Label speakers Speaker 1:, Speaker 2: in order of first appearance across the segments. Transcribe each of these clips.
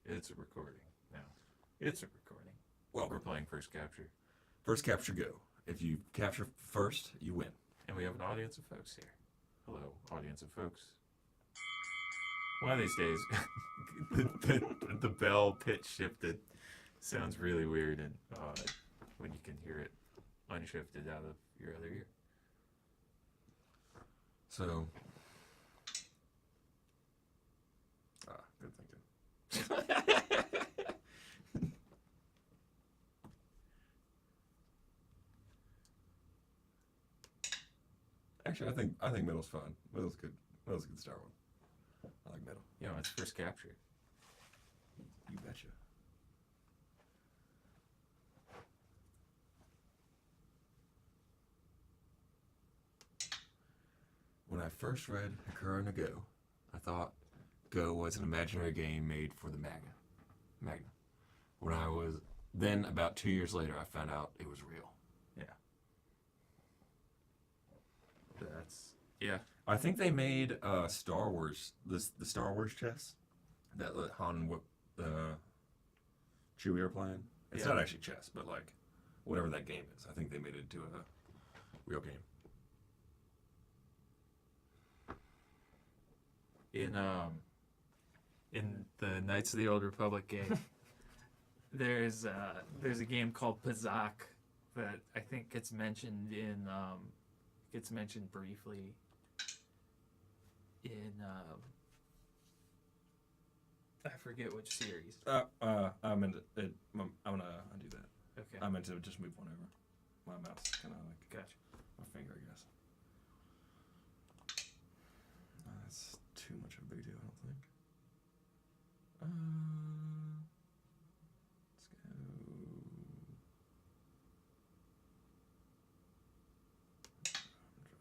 Speaker 1: It's a recording. No. It's a recording.
Speaker 2: Well,
Speaker 1: We're playing First Capture.
Speaker 2: First capture go. If you capture first, you win.
Speaker 1: And we have an audience of folks here. Hello, audience of folks. One of these days, the bell pitch shifted. Sounds really weird and when you can hear it unshifted out of your other ear.
Speaker 2: So, good thinking. Actually, I think middle's fun. Middle's good. Middle's a good start one. I like middle.
Speaker 1: You know, it's First Capture.
Speaker 2: You betcha. When I first read Hakura no Go, I thought Go was an imaginary game made for the Magna. When I was then about 2 years later, I found out it was real.
Speaker 1: Yeah. Yeah.
Speaker 2: I think they made Star Wars the Star Wars chess that Han and Chewie are playing. It's not actually chess, but like whatever that game is. I think they made it into a real game.
Speaker 1: In the Knights of the Old Republic game, there's a game called Pazak that I think gets mentioned briefly in I forget which series.
Speaker 2: I'm gonna undo that.
Speaker 1: Okay.
Speaker 2: I meant to just move one over. My mouse kind of like
Speaker 1: Gotcha.
Speaker 2: my finger, I guess. That's too much of a big deal, I don't think.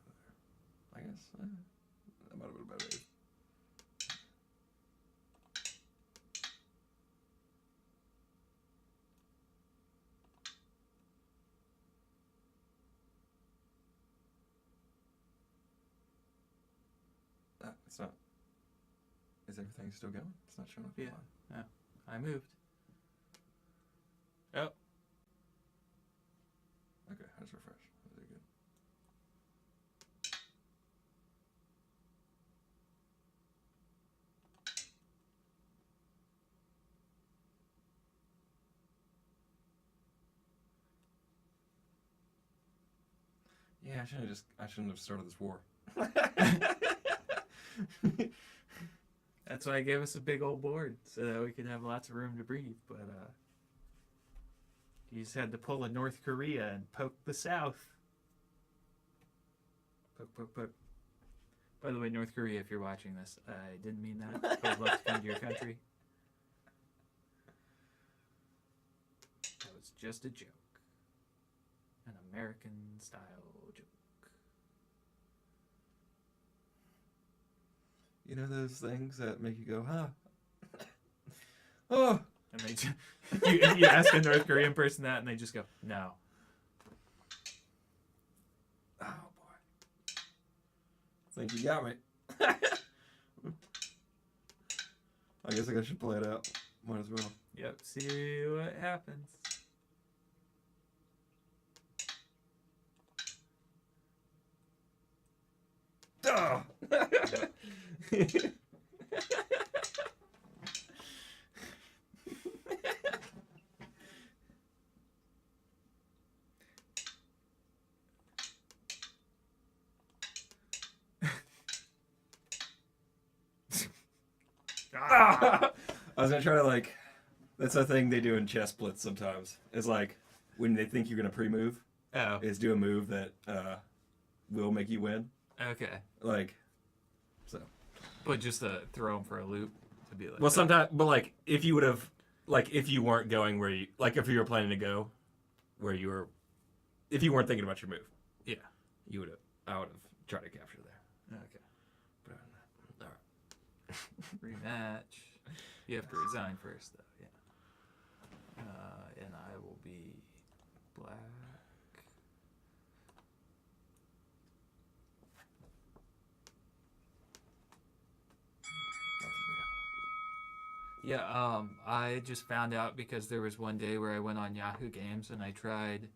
Speaker 2: Let's go. I guess that might have been a better idea. It's not. Is everything still going? It's not showing up.
Speaker 1: Yeah.
Speaker 2: Online.
Speaker 1: I moved. Oh.
Speaker 2: Okay, let's refresh. Is it good? Yeah, I shouldn't have started this war.
Speaker 1: That's why I gave us a big old board so that we could have lots of room to breathe. But you just had to pull a North Korea and poke the South. Poke. By the way, North Korea, if you're watching this, I didn't mean that. I would love to come to your country. That was just a joke. An American-style joke.
Speaker 2: You know those things that make you go, huh? Oh!
Speaker 1: And they just, you ask a North Korean person that, and they just go, no.
Speaker 2: Oh, boy. I think you got me. I guess I should play it out. Might as well.
Speaker 1: Yep, see what happens.
Speaker 2: Duh! I was gonna try to like. That's a thing they do in chess splits sometimes. Is like when they think you're gonna pre-move,
Speaker 1: Oh,
Speaker 2: is do a move that will make you win.
Speaker 1: okay.
Speaker 2: Like, so.
Speaker 1: But just to throw them for a loop to be like.
Speaker 2: Well, sometimes, but like if you would have, like if you weren't going where you, like if you were planning to go, where you were, if you weren't thinking about your move,
Speaker 1: Yeah.
Speaker 2: you would have. I would have tried to capture there.
Speaker 1: Okay.
Speaker 2: But all right.
Speaker 1: Rematch. You have to resign first, though. Yeah. And I will be black.
Speaker 3: Yeah, I just found out because there was one day where I went on Yahoo Games and I tried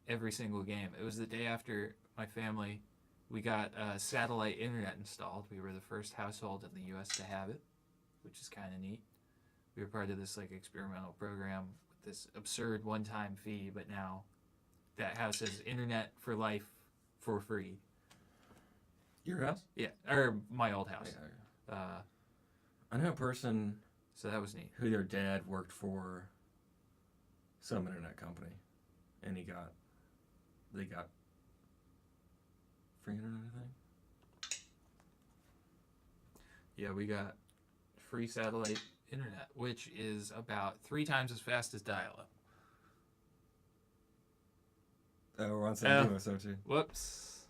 Speaker 3: every single game. It was the day after my family, we got satellite internet installed. We were the first household in the U.S. to have it, which is kind of neat. We were part of this like experimental program with this absurd one-time fee, but now that house has internet for life for free.
Speaker 2: Your house?
Speaker 3: Yeah, or my old house.
Speaker 2: Yeah. I know a person
Speaker 3: So that was neat.
Speaker 2: who their dad worked for some internet company, and they got free internet, I think.
Speaker 3: Yeah, we got free satellite internet, which is about 3 times as fast as dial-up.
Speaker 2: Oh, we're on 17 with so too.
Speaker 3: Whoops.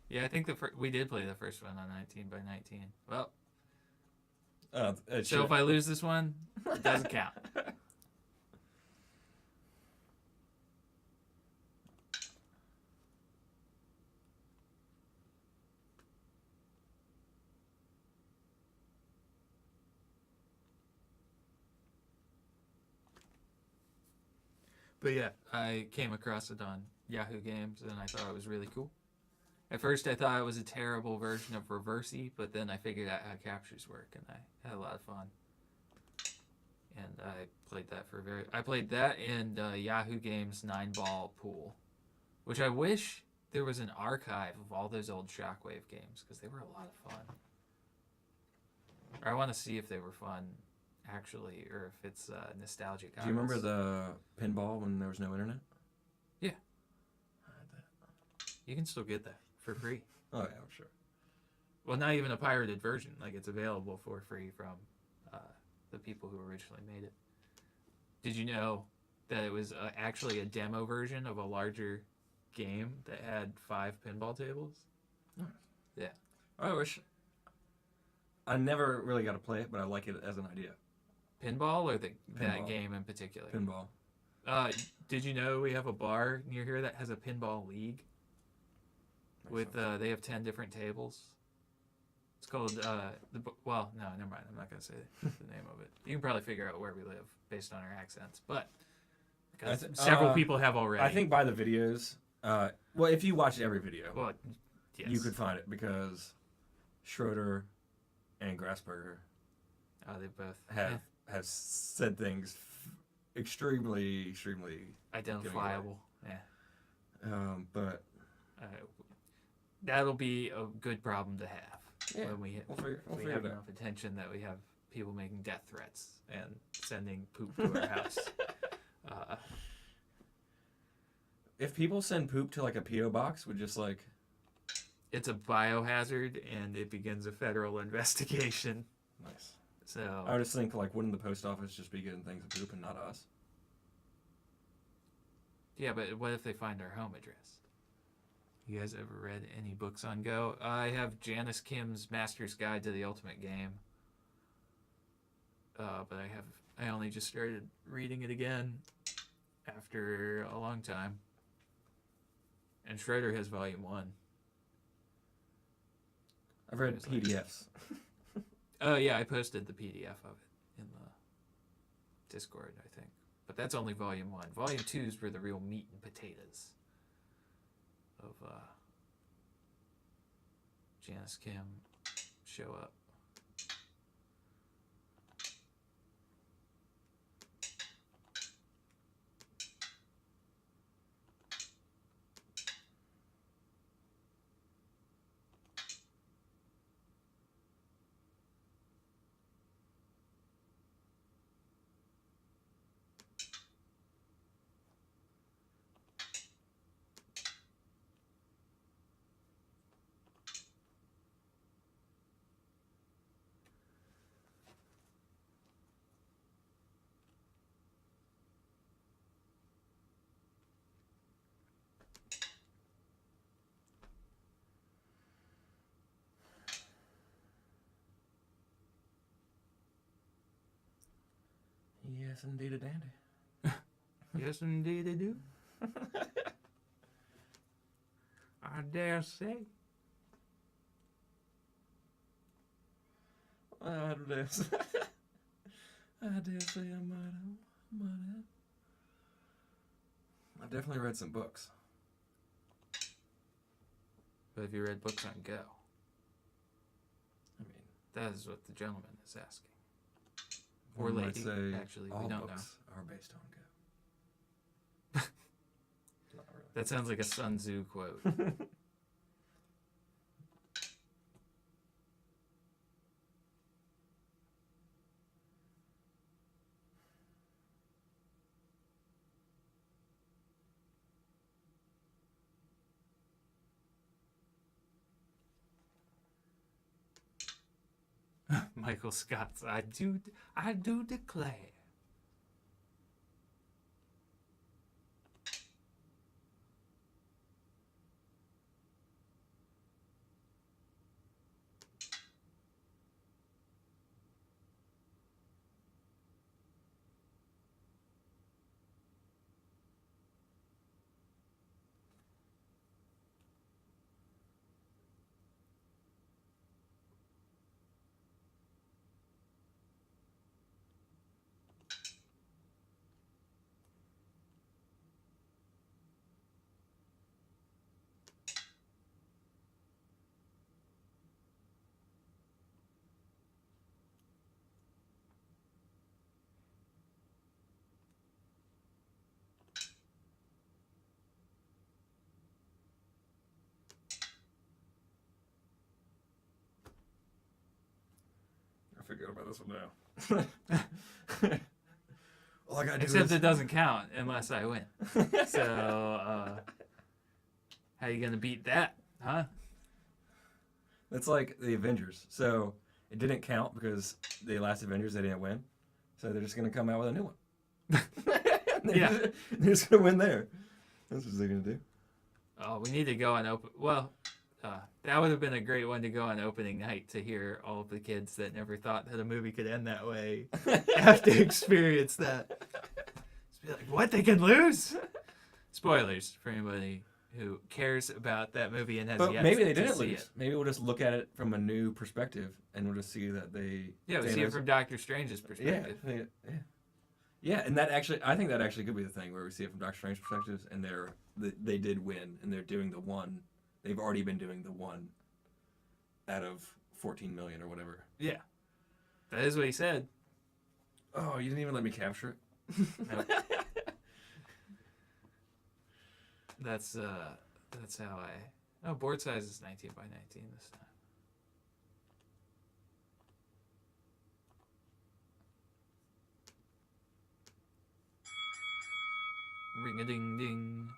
Speaker 3: Yeah, I think we did play the first one on 19 by 19. Well, so if I lose this one, it doesn't count. But yeah, I came across it on Yahoo Games, and I thought it was really cool. At first, I thought it was a terrible version of Reversey, but then I figured out how captures work, and I had a lot of fun. And I played that I played that and Yahoo Games 9-ball pool, which I wish there was an archive of all those old Shockwave games because they were a lot of fun. Or I want to see if they were fun actually, or if it's nostalgic.
Speaker 2: Do you remember the pinball when there was no internet?
Speaker 3: Yeah.
Speaker 2: I had that.
Speaker 3: You can still get that for free.
Speaker 2: Oh yeah, I'm sure.
Speaker 3: Well, not even a pirated version. Like, it's available for free from the people who originally made it. Did you know that it was actually a demo version of a larger game that had 5 pinball tables?
Speaker 2: Nice.
Speaker 3: Yeah.
Speaker 2: I wish. I never really got to play it, but I like it as an idea.
Speaker 3: Pinball or that
Speaker 2: Pinball.
Speaker 3: game in particular?
Speaker 2: Pinball.
Speaker 3: Did you know we have a bar near here that has a pinball league? With they have 10 different tables. It's called well, no, never mind. I'm not gonna say the name of it. You can probably figure out where we live based on our accents, but because several people have already.
Speaker 2: I think by the videos. Well, if you watch every video,
Speaker 3: Well, yes.
Speaker 2: you could find it because Schroeder and Grassberger
Speaker 3: They both
Speaker 2: have said things extremely
Speaker 3: identifiable. Yeah.
Speaker 2: But
Speaker 3: that'll be a good problem to have.
Speaker 2: Yeah,
Speaker 3: when we
Speaker 2: we'll
Speaker 3: we
Speaker 2: figure
Speaker 3: have
Speaker 2: it out.
Speaker 3: enough attention that we have people making death threats and sending poop to our house.
Speaker 2: If people send poop to like a PO box, would just like
Speaker 3: It's a biohazard, and it begins a federal investigation.
Speaker 2: nice.
Speaker 3: So
Speaker 2: I would just think like, wouldn't the post office just be getting things of poop and not us?
Speaker 3: yeah, but what if they find our home address? You guys ever read any books on Go? I have Janice Kim's Master's Guide to the Ultimate Game. But I only just started reading it again after a long time. And Schroeder has volume 1.
Speaker 2: I've read
Speaker 3: It's like-
Speaker 2: PDFs.
Speaker 3: Oh yeah, I posted the PDF of it in the Discord, I think. But that's only volume 1. Volume 2 is where the real meat and potatoes of Janice Kim show up.
Speaker 2: Yes, indeed, a dandy.
Speaker 3: Yes, indeed, they do. I dare say.
Speaker 2: I dare say I might have. I've definitely read some books.
Speaker 3: But have you read books on Go?
Speaker 2: I mean,
Speaker 3: That is what the gentleman is asking. Or
Speaker 2: one might
Speaker 3: lady,
Speaker 2: say
Speaker 3: actually.
Speaker 2: all
Speaker 3: We don't know.
Speaker 2: books are based on Go. Not really.
Speaker 3: That sounds like a Sun Tzu quote. Michael Scott's I do declare.
Speaker 2: I forget about this one now. All I gotta do
Speaker 3: Except
Speaker 2: is...
Speaker 3: it doesn't count unless I win. So, how you gonna beat that, huh?
Speaker 2: It's like the Avengers. So it didn't count because the last Avengers, they didn't win. So they're just gonna come out with a new one.
Speaker 3: Yeah.
Speaker 2: They're just gonna win there. That's what they're gonna do.
Speaker 3: Oh, we need to go on open. Well, that would have been a great one to go on opening night to hear all of the kids that never thought that a movie could end that way have to experience that. Just be like, what? They can lose? Spoilers for anybody who cares about that movie and has
Speaker 2: But
Speaker 3: yet
Speaker 2: maybe they
Speaker 3: to
Speaker 2: didn't
Speaker 3: see
Speaker 2: lose.
Speaker 3: it.
Speaker 2: Maybe we'll just look at it from a new perspective, and we'll just see that they.
Speaker 3: Yeah, we see it from Doctor Strange's
Speaker 2: Yeah,
Speaker 3: perspective.
Speaker 2: yeah, and that actually, I think that actually could be the thing where we see it from Doctor Strange's perspective, and they did win, and they're doing the one. They've already been doing the one out of 14 million or whatever.
Speaker 3: Yeah, that is what he said.
Speaker 2: Oh, you didn't even let me capture it.
Speaker 3: Nope. That's how I. Oh, board size is 19 by 19 this time. Ring a ding ding.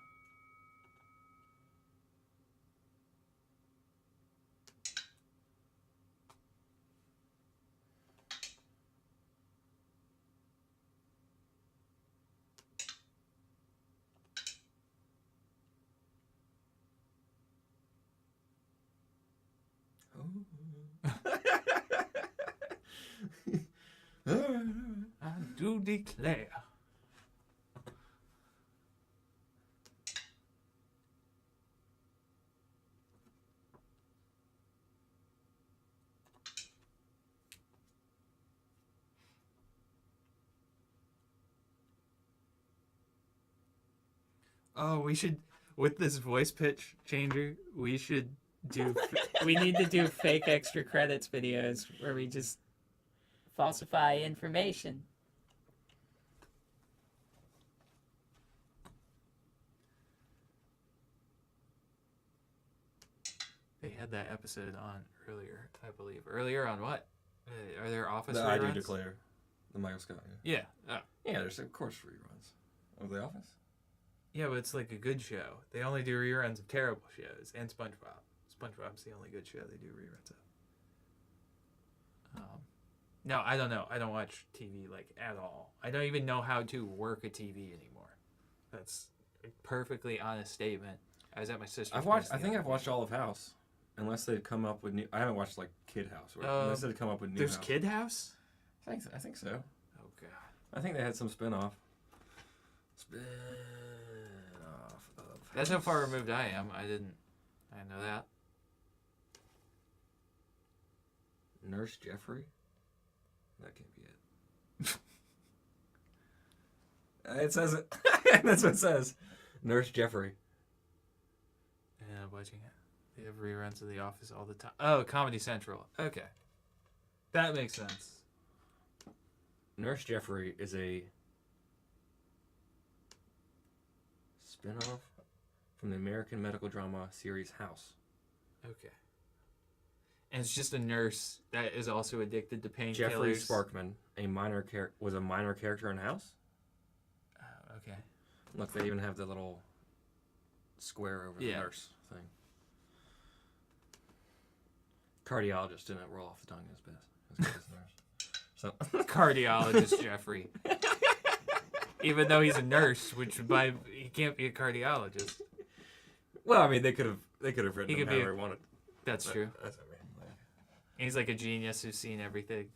Speaker 3: I do declare. Oh, we should, with this voice pitch changer, we should do, we need to do fake extra credits videos where we just falsify information. They had that episode on earlier, I believe. Earlier on what? Are there office
Speaker 2: The
Speaker 3: reruns?
Speaker 2: I Do Declare. The Michael Scott, yeah.
Speaker 3: Yeah. Oh.
Speaker 2: Yeah, there's of course reruns of The Office.
Speaker 3: Yeah, but it's like a good show. They only do reruns of terrible shows. And SpongeBob. SpongeBob's the only good show they do reruns of. No, I don't know. I don't watch TV like at all. I don't even know how to work a TV anymore. That's a perfectly honest statement. I was at my sister's.
Speaker 2: I think I've watched all of House, unless they've come up with new. I haven't watched like Kid House, unless they've come up with new.
Speaker 3: There's
Speaker 2: House.
Speaker 3: Kid House.
Speaker 2: I think so.
Speaker 3: Oh god.
Speaker 2: I think they had some spin-off. Spin-off of
Speaker 3: That's how
Speaker 2: House.
Speaker 3: far removed I am. I didn't know that.
Speaker 2: Nurse Jeffrey. That can't be it. It says it. That's what it says. Nurse Jeffrey.
Speaker 3: Yeah, watching it. They have reruns of The Office all the time. Oh, Comedy Central. Okay. That makes sense.
Speaker 2: Nurse Jeffrey is a spin-off from the American medical drama series House.
Speaker 3: Okay. And it's just a nurse that is also addicted to painkillers.
Speaker 2: Jeffrey Sparkman, was a minor character in House.
Speaker 3: Oh, okay.
Speaker 2: Look, they even have the little square over the nurse thing. Cardiologist didn't roll off the tongue as best as good as nurse. So
Speaker 3: Cardiologist Jeffrey. Even though he's a nurse, which he can't be a cardiologist.
Speaker 2: Well, I mean, they could have written him
Speaker 3: could be
Speaker 2: however they wanted.
Speaker 3: That's true.
Speaker 2: That's what I mean.
Speaker 3: He's like a genius who's seen everything.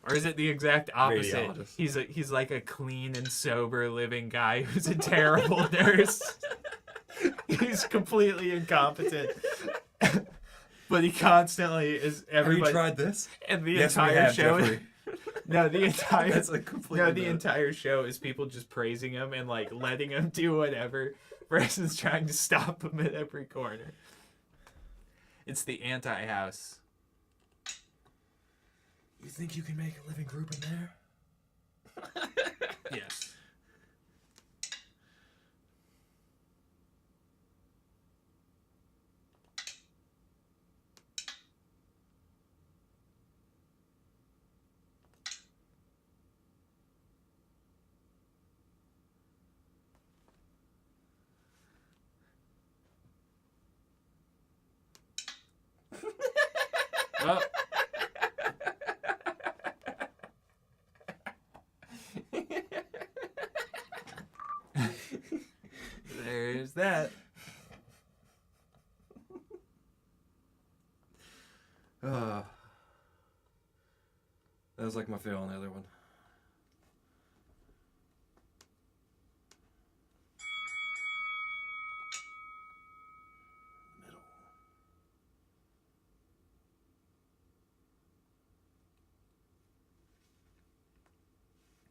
Speaker 3: Or is it the exact opposite?
Speaker 2: Radiologist.
Speaker 3: He's like a clean and sober living guy who's a terrible nurse. He's completely incompetent. But he constantly is everybody.
Speaker 2: Have you tried this?
Speaker 3: And the
Speaker 2: Yes, we
Speaker 3: entire
Speaker 2: have,
Speaker 3: show
Speaker 2: Jeffrey.
Speaker 3: the entire
Speaker 2: That's like completely
Speaker 3: No, the
Speaker 2: different.
Speaker 3: entire show is people just praising him and like letting him do whatever versus trying to stop him at every corner. It's the anti-house.
Speaker 2: You think you can make a living group in there?
Speaker 3: Yes. Well, there's that.
Speaker 2: That was like my fail on the other one. Middle.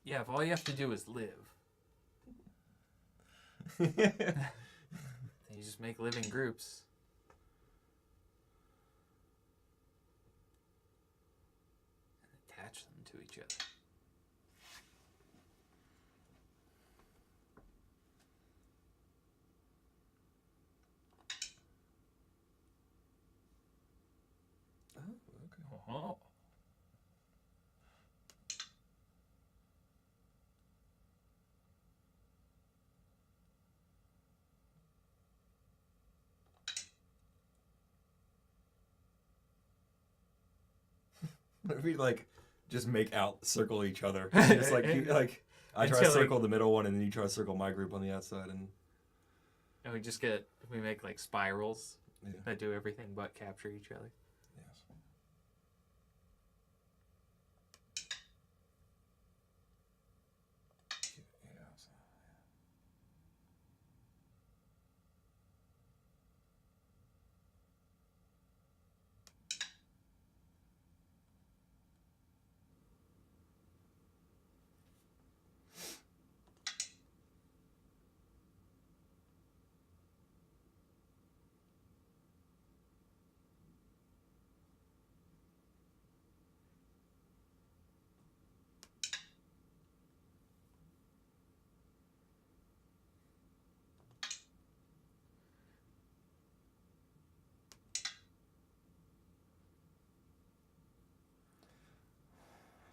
Speaker 3: Yeah, if all you have to do is live, then you just make living groups. And attach them to each other. Oh.
Speaker 2: If we like just make out circle each other, it's like I try
Speaker 3: Until,
Speaker 2: to
Speaker 3: like-
Speaker 2: circle the middle one, and then you try to circle my group on the outside, and
Speaker 3: And we make like spirals
Speaker 2: yeah.
Speaker 3: that do everything but capture each other.
Speaker 2: Yes.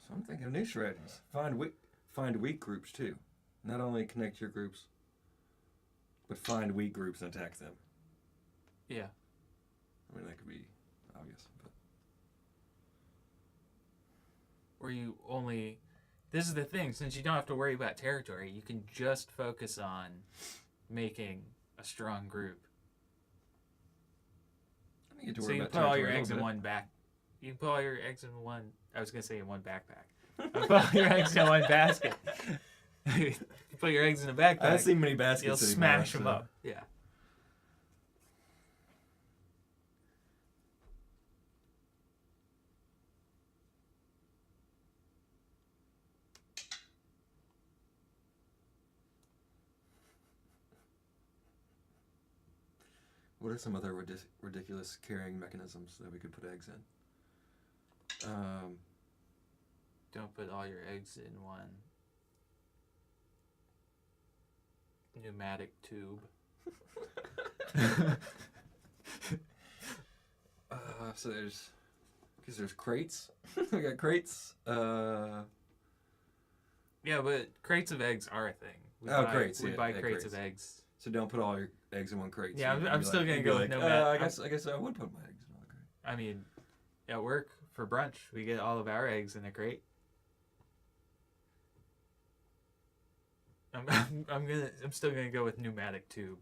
Speaker 2: So I'm thinking of new strategies. Find weak groups too. Not only connect your groups, but find weak groups and attack them.
Speaker 3: Yeah.
Speaker 2: I mean, that could be obvious, but
Speaker 3: Or you only. This is the thing, since you don't have to worry about territory, you can just focus on making a strong group.
Speaker 2: I think you have to
Speaker 3: So
Speaker 2: worry
Speaker 3: you can
Speaker 2: about
Speaker 3: put all your
Speaker 2: territory a
Speaker 3: eggs in
Speaker 2: little
Speaker 3: one back. You can put all your eggs in one. I was gonna say in one backpack. Put all your eggs in one basket. You put your eggs in a backpack.
Speaker 2: bit. I haven't seen many baskets
Speaker 3: You'll
Speaker 2: anymore,
Speaker 3: smash them
Speaker 2: so-
Speaker 3: up. Yeah.
Speaker 2: What are some other ridiculous carrying mechanisms that we could put eggs in?
Speaker 3: Don't put all your eggs in one pneumatic tube.
Speaker 2: So there's crates. We got crates.
Speaker 3: Yeah, but crates of eggs are a thing. We
Speaker 2: Crates.
Speaker 3: We
Speaker 2: Yeah,
Speaker 3: buy
Speaker 2: egg
Speaker 3: crates
Speaker 2: crates.
Speaker 3: of eggs.
Speaker 2: So don't put all your eggs in one crate.
Speaker 3: Yeah,
Speaker 2: So you can
Speaker 3: I'm
Speaker 2: be
Speaker 3: still
Speaker 2: like,
Speaker 3: gonna
Speaker 2: you'd be
Speaker 3: go with
Speaker 2: like,
Speaker 3: no mat.
Speaker 2: I guess I would put my eggs in all the crate.
Speaker 3: I mean, at work for brunch, we get all of our eggs in a crate. I'm still gonna go with pneumatic tube.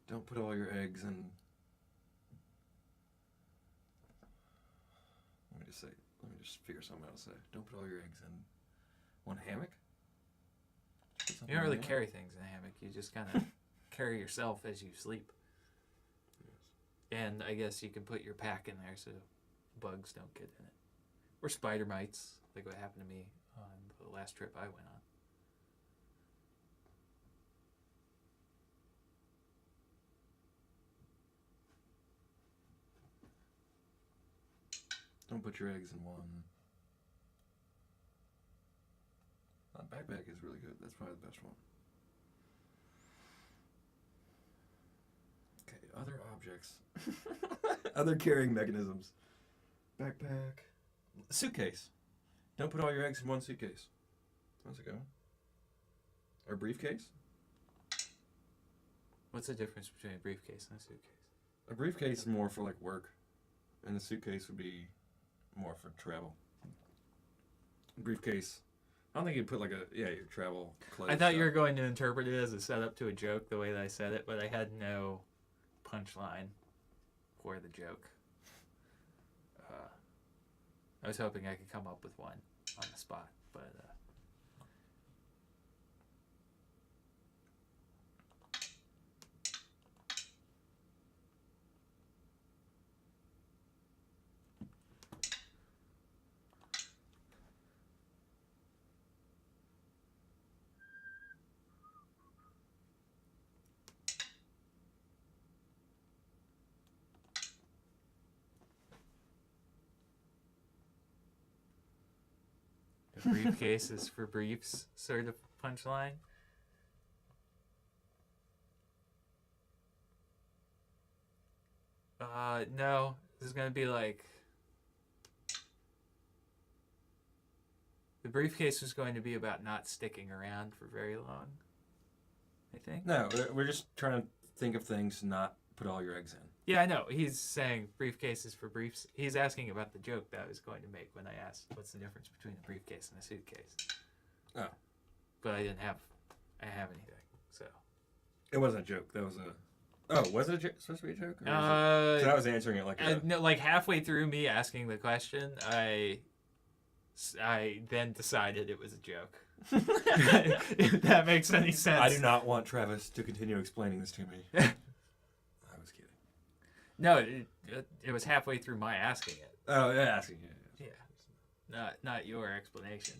Speaker 2: Don't put all your eggs in. Let me just figure something out to say. Don't put all your eggs in one hammock.
Speaker 3: You don't really carry things in a hammock. You just kind of carry yourself as you sleep.
Speaker 2: Yes.
Speaker 3: And I guess you can put your pack in there so bugs don't get in it. Or spider mites, like what happened to me on the last trip I went on.
Speaker 2: Don't put your eggs in one. Backpack is really good. That's probably the best one. Okay, other objects. Other carrying mechanisms. Backpack. Suitcase. Don't put all your eggs in one suitcase. How's it going? Or briefcase?
Speaker 3: What's the difference between a briefcase and a suitcase?
Speaker 2: A briefcase is more for like work, and a suitcase would be more for travel. Briefcase. I don't think you'd put like your travel clothes.
Speaker 3: I thought you were going to interpret it as a setup to a joke the way that I said it, but I had no punchline for the joke. I was hoping I could come up with one on the spot, but the briefcase is for briefs sort of punchline. No, this is gonna be like the briefcase was going to be about not sticking around for very long, I think.
Speaker 2: No, we're just trying to think of things, not put all your eggs in.
Speaker 3: Yeah, I know. He's saying briefcases for briefs. He's asking about the joke that I was going to make when I asked what's the difference between a briefcase and a suitcase.
Speaker 2: Oh.
Speaker 3: But I didn't have anything, so.
Speaker 2: It wasn't a joke. That was a... Oh, was it supposed to be a joke? Or was it... 'Cause I was answering it like a...
Speaker 3: No, like halfway through me asking the question, I then decided it was a joke. If that makes any sense.
Speaker 2: I do not want Travis to continue explaining this to me. I was kidding.
Speaker 3: No, it was halfway through my asking it.
Speaker 2: Oh, yeah, asking you.
Speaker 3: Yeah. Not your explanation.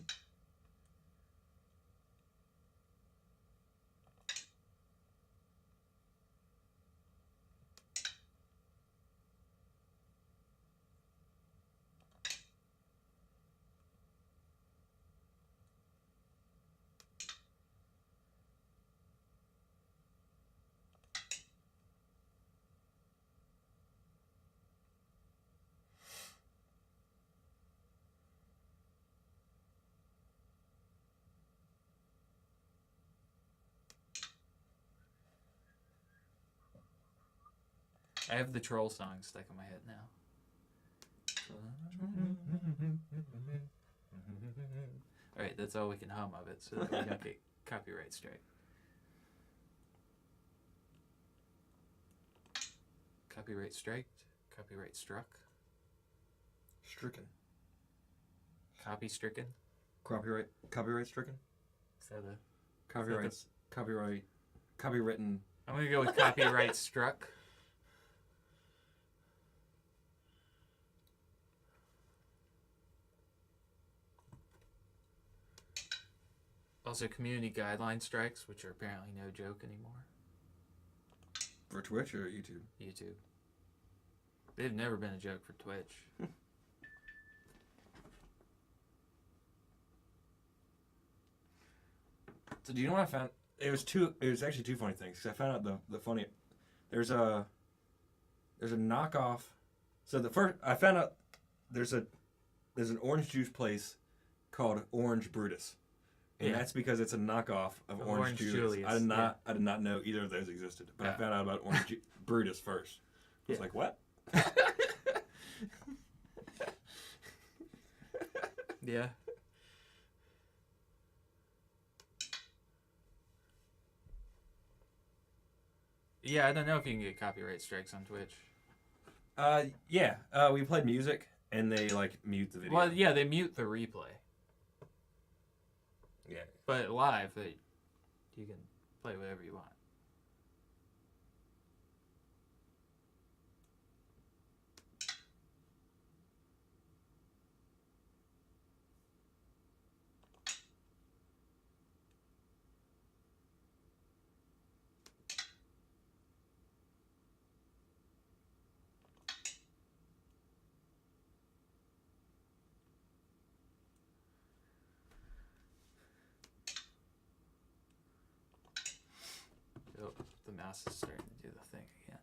Speaker 3: I have the troll song stuck in my head now. Alright, that's all we can hum of it so that we don't get copyright strike. Copyright striked? Copyright struck?
Speaker 2: Stricken.
Speaker 3: Copy stricken?
Speaker 2: Copyright stricken?
Speaker 3: Is that a...
Speaker 2: Copywritten.
Speaker 3: I'm gonna go with copyright struck. Also, community guideline strikes, which are apparently no joke anymore.
Speaker 2: For Twitch or YouTube?
Speaker 3: YouTube. They've never been a joke for Twitch.
Speaker 2: So do you know what I found? It was actually two funny things. 'Cause I found out the funny. There's a knockoff. So the first I found out there's an orange juice place called Orange Brutus, and
Speaker 3: Yeah.
Speaker 2: that's because it's a knockoff of Orange
Speaker 3: Orange
Speaker 2: Julius.
Speaker 3: Julius,
Speaker 2: I did not know either of those existed, but I
Speaker 3: Yeah.
Speaker 2: found out about Brutus first. I was
Speaker 3: Yeah.
Speaker 2: like, what?
Speaker 3: Yeah. Yeah, I don't know if you can get copyright strikes on Twitch.
Speaker 2: Yeah. We played music, and they like mute the video.
Speaker 3: Well, yeah, they mute the replay,
Speaker 2: Yeah.
Speaker 3: but live, you can play whatever you want. Oh, the mouse is starting to do the thing again.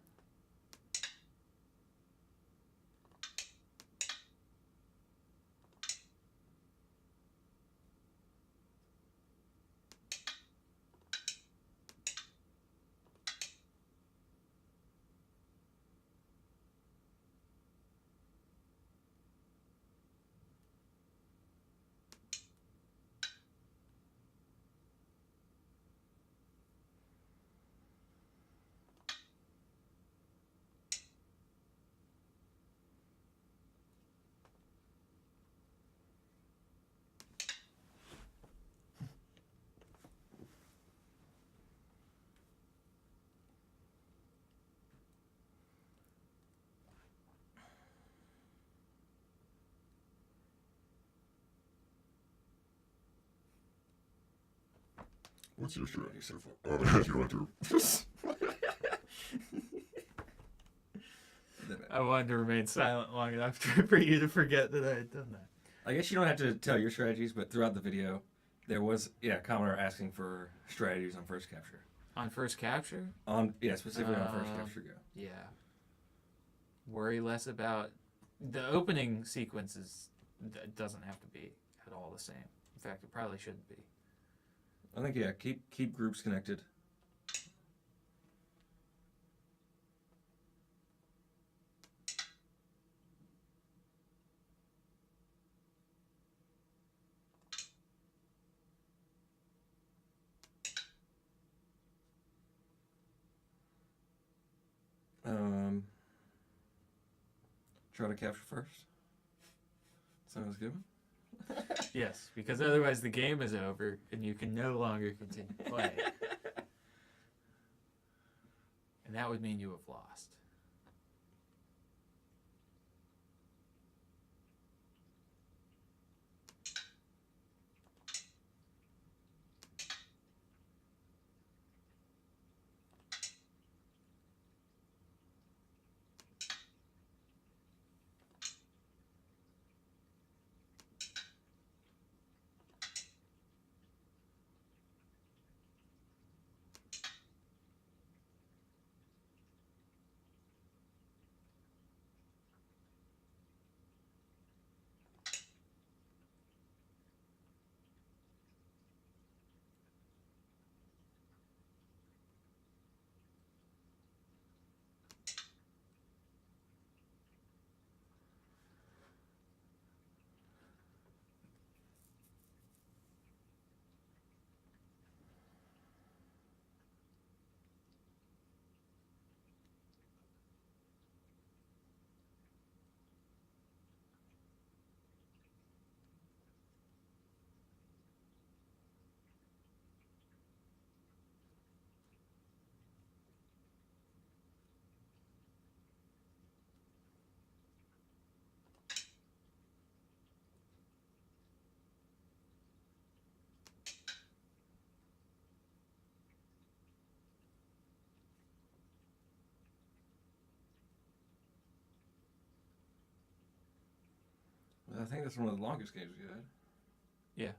Speaker 4: What's your strategy so far? You went through.
Speaker 3: I wanted to remain silent long enough for you to forget that I had done that.
Speaker 2: I guess you don't have to tell your strategies, but throughout the video, there was a commenter asking for strategies on first capture.
Speaker 3: On first capture?
Speaker 2: Specifically on first capture go.
Speaker 3: Yeah. Worry less about the opening sequences. Doesn't have to be at all the same. In fact, it probably shouldn't be.
Speaker 2: I think keep groups connected. Try to capture first. Sounds good.
Speaker 3: Yes, because otherwise the game is over and you can no longer continue playing. And that would mean you have lost.
Speaker 2: I think that's one of the longest games we had.
Speaker 3: Yeah.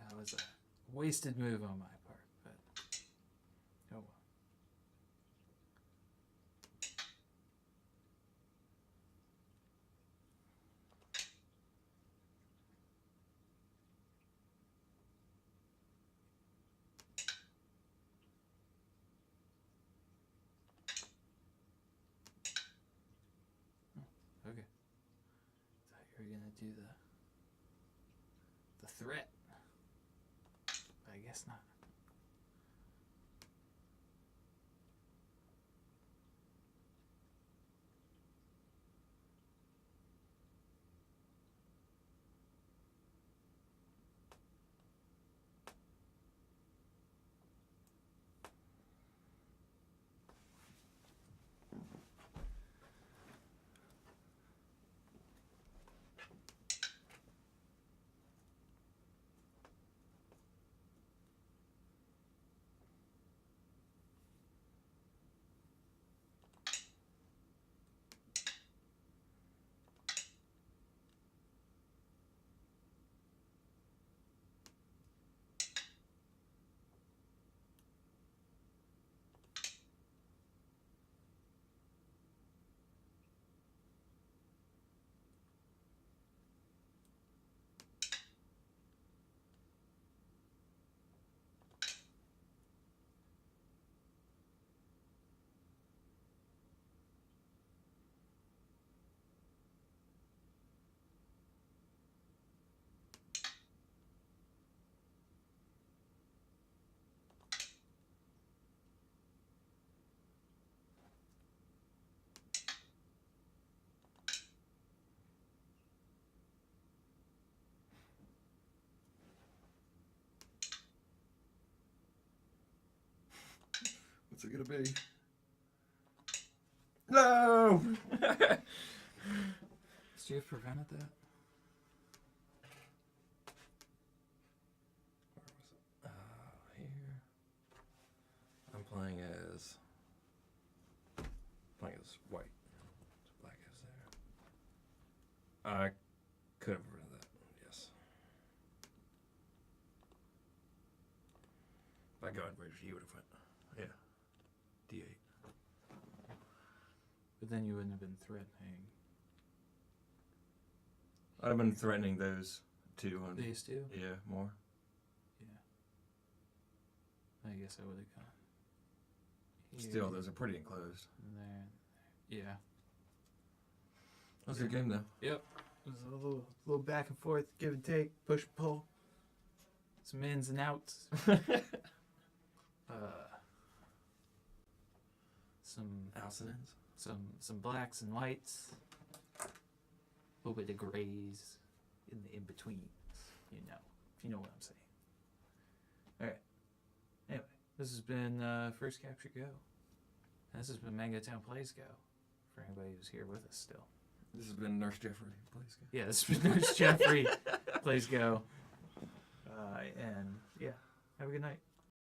Speaker 3: That was a wasted move on my part, but oh well. Okay. Thought you were gonna do the threat. But I guess not.
Speaker 2: What's it gonna be? No!
Speaker 3: Should you have prevented that?
Speaker 2: Where was it? Here. I'm playing as white. Black is there. I could have prevented that. Yes. By God, where you would have went. Yeah. D8.
Speaker 3: But then you wouldn't have been threatening
Speaker 2: I'd have been threatening those two.
Speaker 3: these two.
Speaker 2: Yeah, more.
Speaker 3: I guess I would have gone. Here,
Speaker 2: Still, those are pretty enclosed.
Speaker 3: and there. Yeah.
Speaker 2: That was a good game, though.
Speaker 3: Yep. It was a little back and forth, give and take, push and pull. Some ins and outs. Some
Speaker 2: Alcinins.
Speaker 3: some blacks and whites. A little bit of grays in the in betweens. You know what I'm saying. All right. Anyway, this has been First Capture Go. This has been MangoTown Plays Go. For anybody who's here with us still.
Speaker 2: This has been Nurse Jeffrey. Please go.
Speaker 3: Yeah, this has been Nurse Jeffrey Plays Go. And yeah, have a good night.